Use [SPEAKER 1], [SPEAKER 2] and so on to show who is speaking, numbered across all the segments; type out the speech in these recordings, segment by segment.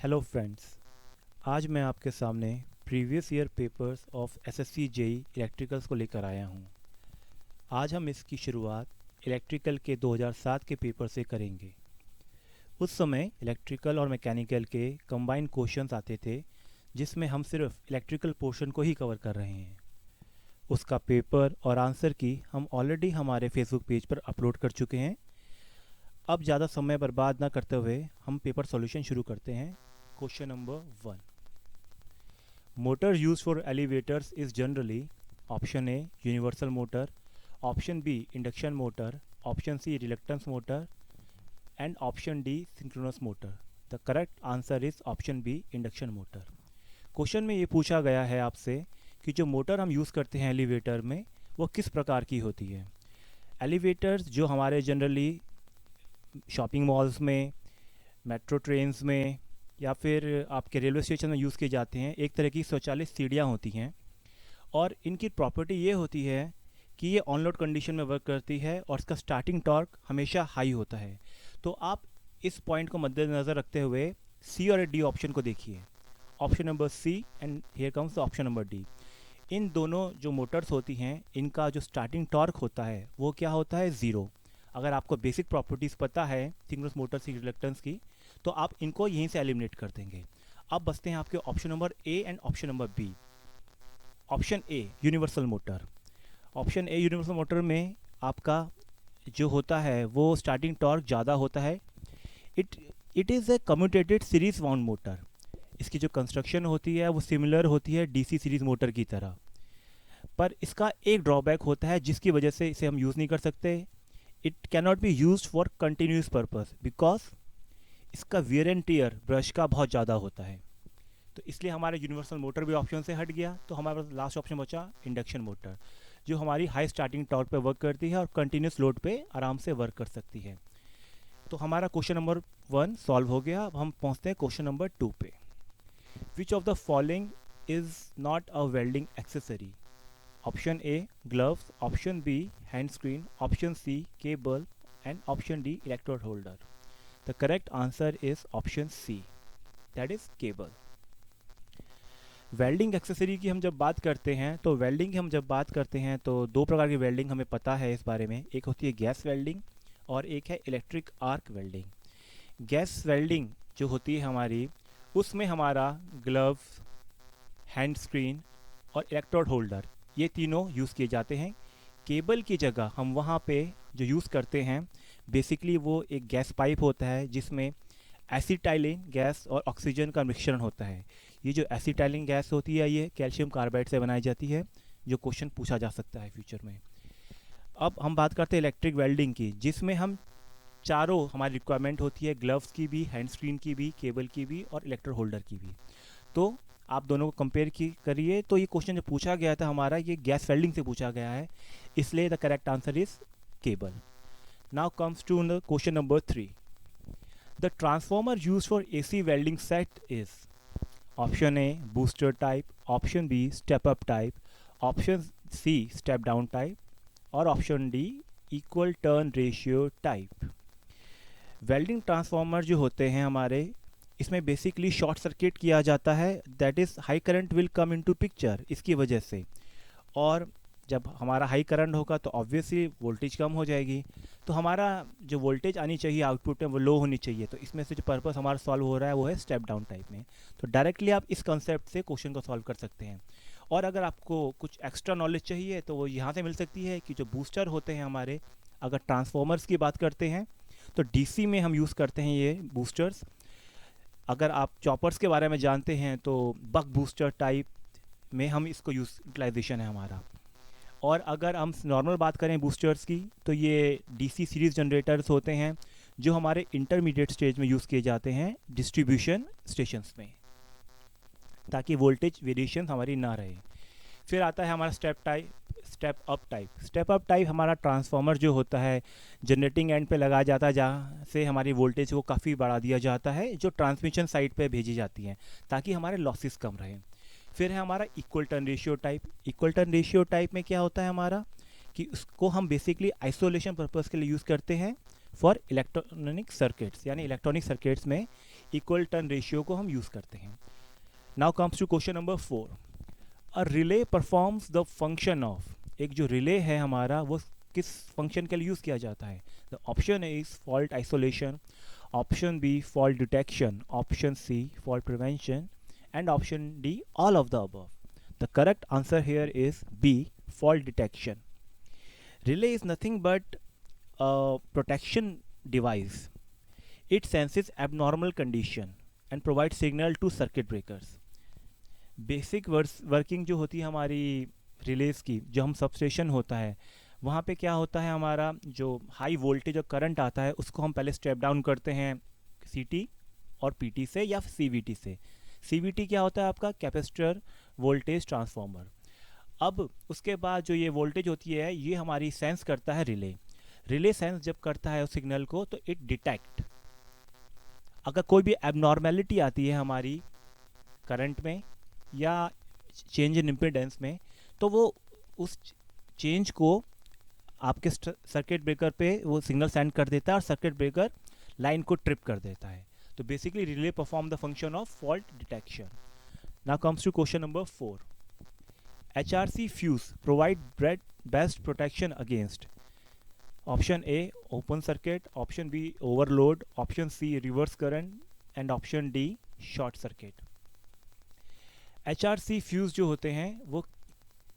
[SPEAKER 1] Hello friends. आज मैं आपके सामने previous year papers of SSC JE electricals को लेकर आया हूँ। आज हम इसकी शुरुआत इलेक्ट्रिकल के 2007 के पेपर से करेंगे। उस समय इलेक्ट्रिकल और मैकेनिकल के कंबाइंड क्वेश्चंस आते थे, जिसमें हम सिर्फ इलेक्ट्रिकल पोर्शन को ही कवर कर रहे हैं। उसका पेपर और आंसर की हम ऑलरेडी हमारे फेसबुक पेज पर अपलोड कर चुके हैं। अब ज़्यादा समय बर्बाद ना करते हुए हम पेपर सॉल्यूशन शुरू करते हैं। Question number 1। Motor used for elevators is generally option A universal motor, option B induction motor, option C reluctance motor and option D synchronous motor. The correct answer is option B induction motor. Question में ये पूछा गया है आपसे कि जो motor हम use करते हैं एलिवेटर में वो किस प्रकार की होती है। एलिवेटर्स जो हमारे जनरली शॉपिंग मॉल्स में, मेट्रो ट्रेन्स में या फिर आपके रेलवे स्टेशन में यूज़ किए जाते हैं, एक तरह की स्वचालित सीढ़ियाँ होती हैं और इनकी प्रॉपर्टी ये होती है कि ये ऑन लोड कंडीशन में वर्क करती है और इसका स्टार्टिंग टॉर्क हमेशा हाई होता है। तो आप इस पॉइंट को मद्देनज़र रखते हुए सी और डी ऑप्शन को देखिए। Option number C and here comes option number D. इन दोनों जो मोटर्स होती हैं इनका जो स्टार्टिंग टॉर्क होता है वो क्या होता है, ज़ीरो। अगर आपको बेसिक प्रॉपर्टीज़ पता है सिंक्रोनस मोटर्स की रिलक्टेंस की तो आप इनको यहीं से एलिमिनेट कर देंगे। अब बचते हैं आपके option number A and option number B. Option A universal motor. Option A universal motor में आपका जो होता है वो स्टार्टिंग टॉर्क ज़्यादा होता है। It it is a commutated series wound motor. इसकी जो कंस्ट्रक्शन होती है वो सिमिलर होती है डीसी सीरीज मोटर की तरह, पर इसका एक ड्रॉबैक होता है जिसकी वजह से इसे हम यूज़ नहीं कर सकते। It cannot be use for continuous purpose because इसका वियर एंड टीयर ब्रश का बहुत ज़्यादा होता है। तो इसलिए हमारे यूनिवर्सल मोटर भी ऑप्शन से हट गया। तो हमारे पास लास्ट ऑप्शन बचा इंडक्शन मोटर, जो हमारी हाई स्टार्टिंग टॉर्क पे वर्क करती है और कंटिन्यूस लोड पे आराम से वर्क कर सकती है। तो हमारा क्वेश्चन नंबर 1 सॉल्व हो गया। अब हम पहुंचते हैं क्वेश्चन नंबर 2 पे। Which of the following is not a welding accessory? Option A gloves, option B hand screen, option C cable and option D electrode holder. The correct answer is option C, that is cable. Welding accessory की हम जब बात करते हैं तो दो प्रकार की वेल्डिंग हमें पता है इस बारे में। एक होती है गैस वेल्डिंग और एक है electric arc welding. Gas welding जो होती है हमारी, उसमें हमारा ग्लव्स, हैंड स्क्रीन और इलेक्ट्रोड होल्डर ये तीनों यूज़ किए जाते हैं। केबल की जगह हम वहाँ पे जो यूज़ करते हैं बेसिकली वो एक गैस पाइप होता है जिसमें एसिटाइलिन गैस और ऑक्सीजन का मिश्रण होता है। ये जो एसिटाइलिन गैस होती है ये कैल्शियम कार्बाइड से बनाई जाती है, जो क्वेश्चन पूछा जा सकता है फ्यूचर में। अब हम बात करते हैं इलेक्ट्रिक वेल्डिंग की, जिसमें हम चारों हमारी रिक्वायरमेंट होती है, ग्लव्स की भी, हैंड स्क्रीन की भी, केबल की भी और इलेक्ट्रोड होल्डर की भी। तो आप दोनों को कंपेयर करिए तो ये क्वेश्चन जो पूछा गया था हमारा ये गैस वेल्डिंग से पूछा गया है, इसलिए the correct answer is cable. Now comes to the question number 3. The transformer used for AC welding set is option A booster type, option B step up type, option C step down type और option D equal turn ratio type। Welding transformer जो होते हैं हमारे, इसमें basically short circuit किया जाता है, that is high current will come into picture इसकी वजह से। और जब हमारा हाई करंट होगा तो ऑब्वियसली वोल्टेज कम हो जाएगी, तो हमारा जो वोल्टेज आनी चाहिए आउटपुट में वो लो होनी चाहिए। तो इसमें से जो पर्पस हमारा सॉल्व हो रहा है वो है स्टेप डाउन टाइप में। तो डायरेक्टली आप इस कंसेप्ट से क्वेश्चन को सॉल्व कर सकते हैं। और अगर आपको कुछ एक्स्ट्रा नॉलेज चाहिए तो वो यहाँ से मिल सकती है कि जो बूस्टर होते हैं हमारे, अगर ट्रांसफॉर्मर्स की बात करते हैं तो डीसी में हम यूज़ करते हैं ये बूस्टर्स। अगर आप चॉपर्स के बारे में जानते हैं तो बक बूस्टर टाइप में हम इसको यूटिलाइजेशन है हमारा। और अगर हम नॉर्मल बात करें बूस्टर्स की तो ये डीसी सीरीज़ जनरेटर्स होते हैं जो हमारे इंटरमीडिएट स्टेज में यूज़ किए जाते हैं डिस्ट्रीब्यूशन स्टेशंस में, ताकि वोल्टेज वेरिएशन हमारी ना रहे। फिर आता है हमारा स्टेप अप टाइप हमारा ट्रांसफार्मर जो होता है जनरेटिंग एंड पे लगाया जाता है, जहाँ से हमारी वोल्टेज को काफ़ी बढ़ा दिया जाता है, जो ट्रांसमिशन साइड पे भेजी जाती हैं ताकि हमारे लॉसेस कम रहें। फिर है हमारा equal turn ratio type. Equal turn ratio type में क्या होता है हमारा कि उसको हम बेसिकली आइसोलेशन पर्पस के लिए यूज़ करते हैं फॉर इलेक्ट्रॉनिक सर्किट्स, यानी इलेक्ट्रॉनिक सर्किट्स में इक्वल टर्न रेशियो को हम यूज़ करते हैं. Now comes to question number 4. A relay performs the function of. एक जो रिले है हमारा वो किस फंक्शन के लिए यूज़ किया जाता है? The option A is fault isolation, option B fault detection, option C fault prevention, and option D, all of the above. The correct answer here is B, fault detection. Relay is nothing but a protection device. It senses abnormal condition and provides signal to circuit breakers. Basic working जो होती है हमारी release की, जो हम substation होता है वहाँ पे क्या होता है, हमारा जो हाई वोल्टेज और करंट आता है उसको हम पहले स्टेप डाउन करते हैं सीटी और पीटी से या सीवीटी से. सीवीटी क्या होता है आपका? Capacitor voltage transformer. अब उसके बाद जो ये वोल्टेज होती है ये हमारी सेंस करता है रिले. रिले सेंस जब करता है उस सिग्नल को तो इट डिटेक्ट. अगर कोई भी एबनॉर्मेलिटी आती है हमारी करंट में या चेंज इन इम्पीडेंस में तो वो उस चेंज को आपके सर्किट ब्रेकर पे वो सिग्नल सेंड कर देता है और सर्किट ब्रेकर लाइन को ट्रिप कर देता है. तो basically relay perform the function of fault detection. Now comes to question number 4. HRC fuse provide best protection against. Option A, open circuit, option B, overload, option C, reverse current, and option D, short circuit. HRC fuse जो होते हैं वो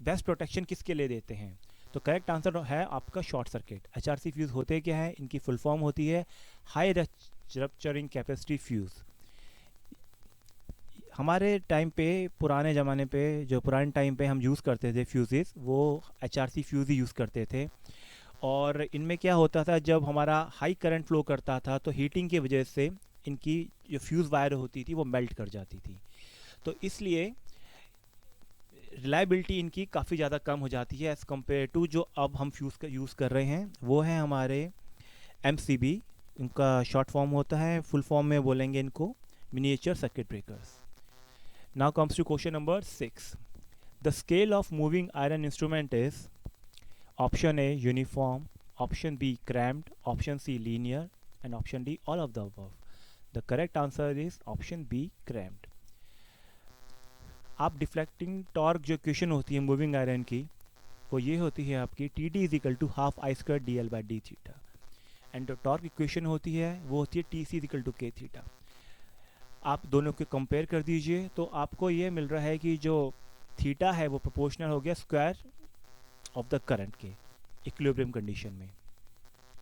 [SPEAKER 1] best protection किसके लिए देते हैं? तो correct answer है आपका शॉर्ट सर्किट. HRC फ्यूज़ होते क्या है? इनकी फुल फॉर्म होती है हाई रप्चरिंग कैपेसिटी फ्यूज़. हमारे टाइम पे, पुराने ज़माने पे, जो पुराने टाइम पे हम यूज़ करते थे फ्यूज़ेस, वो HRC फ्यूज़ ही यूज़ करते थे. और इनमें क्या होता था, जब हमारा हाई करंट फ्लो करता था तो हीटिंग की वजह से इनकी जो फ्यूज़ वायर होती थी वो मेल्ट कर जाती थी. तो इसलिए रिलायबिलिटी इनकी काफ़ी ज़्यादा कम हो जाती है एज़ कम्पेयर टू जो अब हम फ्यूज़ यूज़ कर रहे हैं वो है हमारे MCB. इनका शॉर्ट फॉर्म होता है, फुल फॉर्म में बोलेंगे इनको miniature circuit breakers. Now comes to question number 6. The scale of moving iron instrument is option A uniform, option B cramped, option C linear and option D all of the above. The correct answer is option B cramped. आप deflecting torque जो equation होती है moving iron की वो ये होती है आपकी T D is equal to half I square D L by D theta. And जो टॉर्क इक्वेशन होती है वो होती है T C is equal to K theta. आप दोनों को कंपेयर कर दीजिए तो आपको ये मिल रहा है कि जो थीटा है वो प्रोपोर्शनल हो गया स्क्वायर ऑफ द करंट के इक्विलिब्रियम कंडीशन में.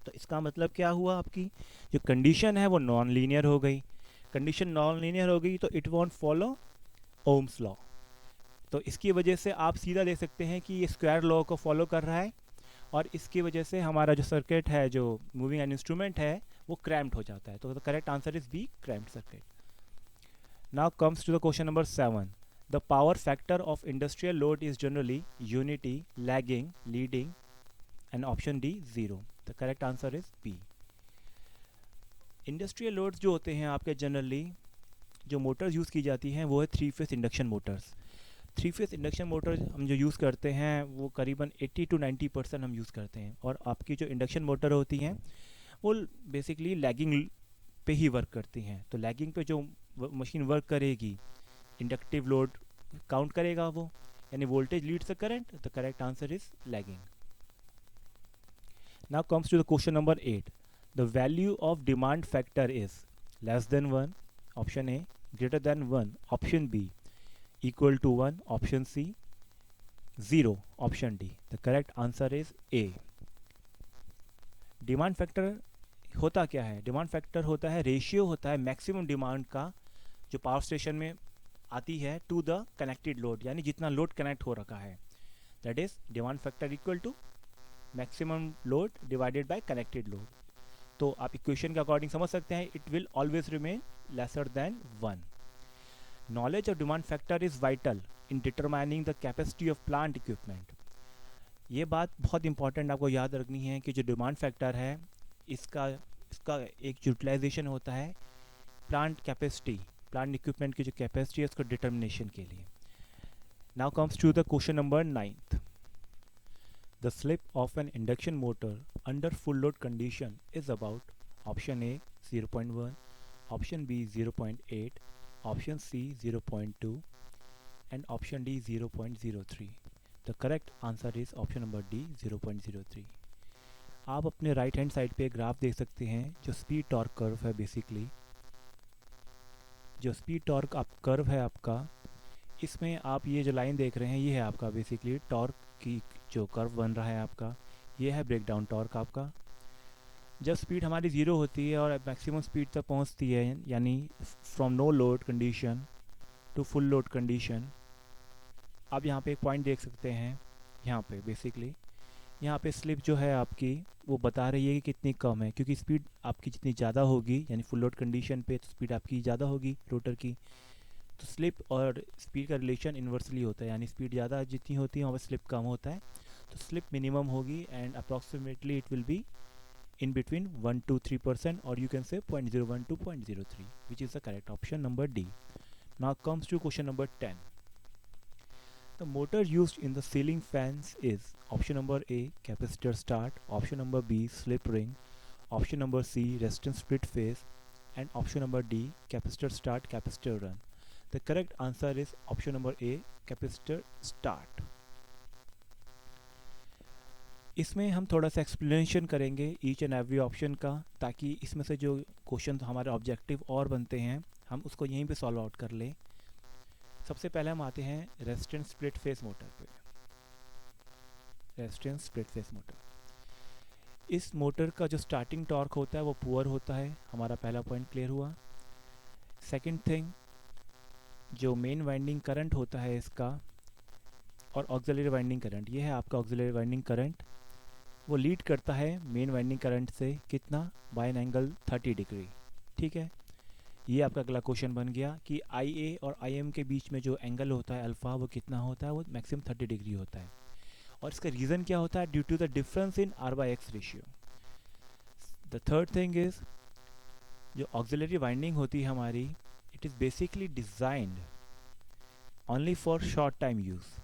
[SPEAKER 1] तो इसका मतलब क्या हुआ, आपकी जो कंडीशन है वो नॉन लीनियर हो गई. कंडीशन नॉन लीनियर हो गई तो it won't follow Ohm's law. तो इसकी वजह से आप सीधा देख सकते हैं कि ये स्क्वायर लॉ को फॉलो कर रहा है और इसकी वजह से हमारा जो सर्किट है, जो मूविंग एन इंस्ट्रूमेंट है, वो क्रैम्प्ड हो जाता है. तो the correct answer is B, cramped circuit. Now comes to the question number 7. The power factor of industrial load is generally unity, lagging, leading and option D 0. The correct answer is B. Industrial loads जो होते हैं आपके generally जो Motors use की जाती हैं वो है 3 phase induction Motors. 3 phase induction motor हम जो यूज़ करते हैं वो करीबन 80 to 90% हम यूज़ करते हैं. और आपकी जो इंडक्शन मोटर होती हैं वो बेसिकली लैगिंग पे ही वर्क करती हैं. तो लैगिंग पे जो मशीन वर्क करेगी, इंडक्टिव लोड काउंट करेगा वो, यानी voltage leads the current. The correct answer is lagging. Now comes to the question number 8. The value of demand factor is less than 1, option A, greater than 1, option B, equal to 1, option C, 0, option D. The correct answer is A. Demand factor होता क्या है? Demand factor होता है ratio होता है maximum demand का जो power station में आती है टू द कनेक्टेड लोड, यानी जितना लोड कनेक्ट हो रखा है. That is demand factor equal to maximum load divided by connected load. तो आप इक्वेशन के अकॉर्डिंग समझ सकते हैं it will always remain lesser than 1. Knowledge of demand factor is vital in determining the capacity of plant equipment. ये बात बहुत important आपको याद रखनी है कि जो डिमांड फैक्टर है इसका एक यूटिलाइजेशन होता है प्लांट कैपेसिटी, प्लांट इक्विपमेंट की जो कैपेसिटी है उसको डिटर्मिनेशन के लिए. Now comes to the question number 9. The slip of an induction motor under full load condition is about option A 0.1, option B 0.8, option C 0.2 and option D 0.03. The correct answer is option number D 0.03. आप अपने right hand side पे graph देख सकते हैं जो speed torque curve है। Basically जो speed torque आप कर्व है आपका, इसमें आप ये जो लाइन देख रहे हैं ये है आपका बेसिकली टॉर्क की जो कर्व बन रहा है आपका, ये है ब्रेकडाउन टॉर्क आपका। जब स्पीड हमारी ज़ीरो होती है और मैक्सिमम स्पीड तक पहुंचती है, यानी from no load condition to full load condition, आप यहाँ पे एक पॉइंट देख सकते हैं। यहाँ पे बेसिकली यहाँ पे स्लिप जो है आपकी वो बता रही है कि कितनी कम है, क्योंकि स्पीड आपकी जितनी ज़्यादा होगी यानी फुल लोड कंडीशन पे तो स्पीड आपकी ज़्यादा होगी रोटर की, तो स्लिप और स्पीड का रिलेशन इन्वर्सली होता है, यानी स्पीड ज़्यादा जितनी होती है वहाँ पर स्लिप कम होता है, तो स्लिप मिनिमम होगी and approximately it will be in between 1 to 3%, or you can say 0.01 to 0.03, which is the correct option number D. Now comes to question number 10. The motor used in the ceiling fans is option number A capacitor start, option number B slip ring, option number C resistance split phase and option number D capacitor start capacitor run. The correct answer is option number A capacitor start. इसमें हम थोड़ा सा explanation करेंगे each and every option का, ताकि इसमें से जो क्वेश्चन हमारे ऑब्जेक्टिव और बनते हैं हम उसको यहीं पे सॉल्व आउट कर लें। सबसे पहले हम आते हैं रेजिस्टेंस स्प्लिट फेस मोटर पे। रेजिस्टेंस स्प्लिट फेस मोटर, इस मोटर का जो स्टार्टिंग टॉर्क होता है वो पुअर होता है। हमारा पहला पॉइंट क्लियर हुआ। सेकंड थिंग, जो मेन वाइंडिंग करंट होता है इसका और ऑक्सिलरी वाइंडिंग करंट, ये है आपका ऑक्सिलरी वाइंडिंग करंट, वो लीड करता है मेन वाइंडिंग करंट से कितना, बाय एन एंगल 30 डिग्री। ठीक है, ये आपका अगला क्वेश्चन बन गया कि आई ए और आई एम के बीच में जो एंगल होता है अल्फ़ा वो कितना होता है, वो मैक्सिमम 30 डिग्री होता है। और इसका रीज़न क्या होता है, due to the difference in R/X ratio. The third thing is, जो ऑक्सिलरी वाइंडिंग होती है हमारी, it is basically designed only for short time use,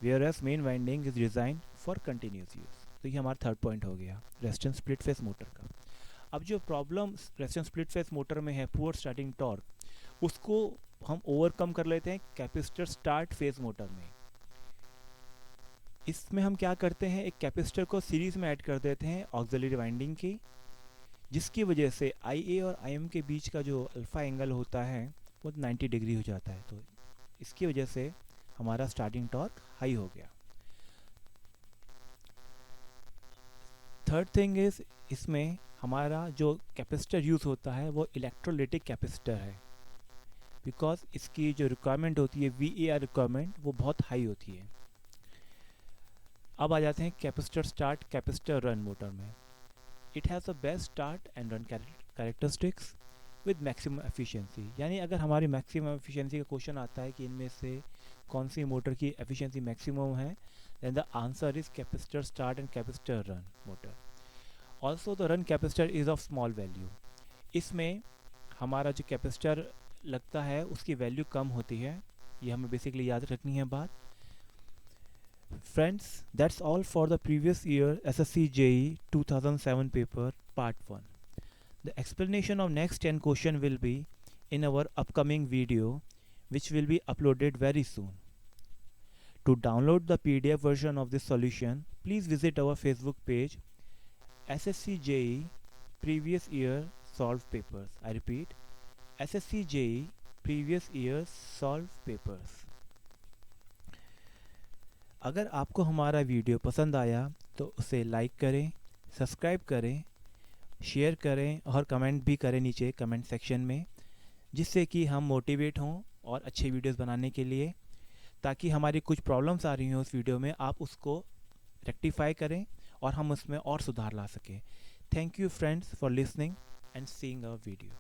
[SPEAKER 1] whereas main winding is designed for continuous use। तो ये हमारा थर्ड पॉइंट हो गया resistance split face motor का। अब जो problem resistance split face motor में है पुअर स्टार्टिंग टॉर्क, उसको हम ओवरकम कर लेते हैं कैपेसिटर स्टार्ट फेस मोटर में। इसमें हम क्या करते हैं, एक कैपेसिटर को सीरीज में ऐड कर देते हैं ऑक्सिलरी वाइंडिंग की, जिसकी वजह से आई ए और आई एम के बीच का जो अल्फ़ा एंगल होता है वो 90 डिग्री हो जाता है। तो इसकी वजह से हमारा स्टार्टिंग टॉर्क हाई हो गया। थर्ड थिंग इज, इसमें हमारा जो कैपेसिटर यूज़ होता है वो इलेक्ट्रोलिटिक कैपेसिटर है, बिकॉज इसकी जो रिक्वायरमेंट होती है VAR रिक्वायरमेंट वो बहुत हाई होती है। अब आ जाते हैं capacitor start capacitor run motor में। It has the best start and run characteristics with maximum efficiency, यानी अगर हमारी मैक्सिमम एफिशिएंसी का क्वेश्चन आता है कि इनमें से कौन सी मोटर की एफिशिएंसी मैक्सिमम है, then the answer is capacitor start and capacitor run motor. Also the run capacitor is of small value. इसमें हमारा जो कैपेसिटर लगता है उसकी वैल्यू कम होती है, ये हमें बेसिकली याद रखनी है बात। Friends, that's all for the previous year SSC JEE 2007 paper part 1. The explanation of next 10 question will be in our upcoming video, which will be uploaded very soon. To download the PDF version of this solution, please visit our Facebook page SSC JEE Previous Year Solved Papers. I repeat, SSC JEE Previous Year Solved Papers. अगर आपको हमारा video पसंद आया तो उसे like करें, subscribe करें, share करें और कमेंट भी करें नीचे कमेंट सेक्शन में, जिससे कि हम मोटिवेट हों और अच्छे वीडियोस बनाने के लिए, ताकि हमारी कुछ प्रॉब्लम्स आ रही हैं उस वीडियो में आप उसको रेक्टिफाई करें और हम उसमें और सुधार ला सकें। Thank you friends for listening and seeing our video.